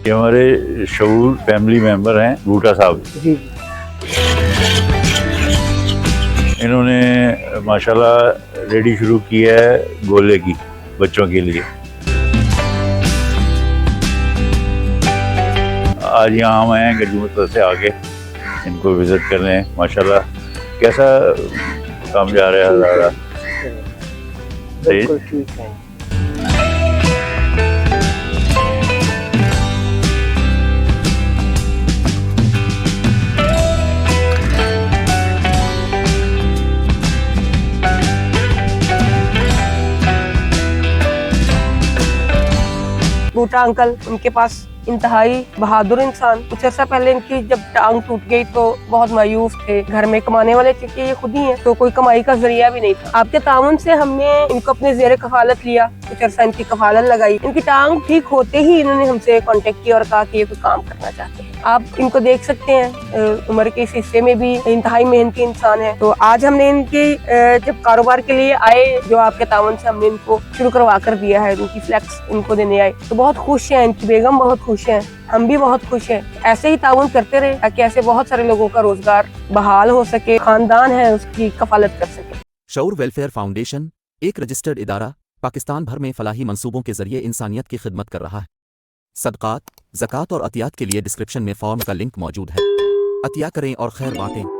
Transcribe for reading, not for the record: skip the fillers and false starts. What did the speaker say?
ये हमारे शऊर family member हैं बूटा साहब जी। इन्होंने माशाल्लाह रेडी शुरू की है गोले की बच्चों के लिए। आज यहाँ हम आए हैं गजूमत से आके इनको विजिट करने। माशाल्लाह कैसा काम जा रहा है हज़ारा? बिल्कुल ठीक है। बूटा अंकल, उनके पास इंतहाई बहादुर इंसान। कुछ अर्सा पहले इनकी जब टांग टूट गई तो बहुत मायूस थे। घर में कमाने वाले चूंकि ये खुद ही हैं तो कोई कमाई का जरिया भी नहीं था। आपके ताउन से हमने इनको अपने ज़ेरे कफालत लिया, कुछ अर्सा इनकी कफालत लगाई। इनकी टांग ठीक होते ही इन्होंने हमसे कांटेक्ट किया और कहा कि ये कोई काम करना चाहते हैं। आप इनको देख सकते हैं, उम्र के इस हिस्से में भी इंतहाई मेहनती इंसान है। तो आज हमने इनके जब कारोबार के लिए आए, जो आपके ताउन से हमने इनको शुरू करवा कर दिया है, उनकी फ्लैक्स इनको देने आए तो बहुत खुश है। इनकी बेगम बहुत खुश है, हम भी बहुत खुश हैं। ऐसे ही ताउन करते रहे ताकि ऐसे बहुत सारे लोगों का रोजगार बहाल हो सके, खानदान है उसकी कफालत कर सके। शऊर वेलफेयर फाउंडेशन एक रजिस्टर्ड इदारा पाकिस्तान भर में फलाही मंसूबों के जरिए इंसानियत की खिदमत कर रहा है। सदकात, ज़कात और अतियात के लिए डिस्क्रिप्शन में फॉर्म का लिंक मौजूद है। अतिया करें और खैर बांटें।